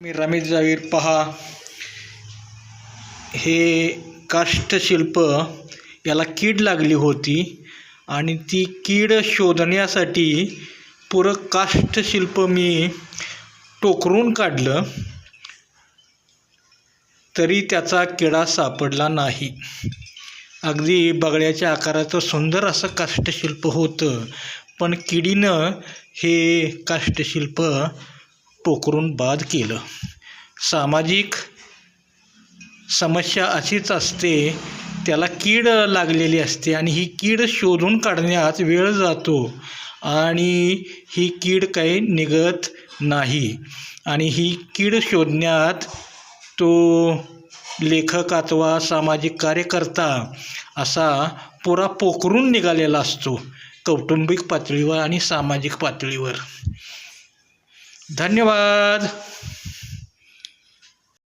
मी रमेश जावीर. पहा, हे काष्ठशिल्प याला कीड लागली होती आणि ती कीड शोधण्यासाठी पुरं काष्ठशिल्प मी टोकरून काढलं तरी त्याचा किडा सापडला नाही. अगदी बगळ्याच्या आकाराचं सुंदर असं काष्ठशिल्प होतं, पण किडीनं हे काष्ठशिल्प टोकरून बाद केलं. सामाजिक समस्या अशीच असते, त्याला कीड लागलेली असते आणि ही कीड शोधून काढण्यात वेळ जातो आणि ही कीड काही निघत नाही आणि ही कीड शोधण्यात तो लेखक अथवा सामाजिक कार्यकर्ता असा पुरा पोखरून निघालेला असतो, कौटुंबिक पातळीवर आणि सामाजिक पातळीवर. धन्यवाद.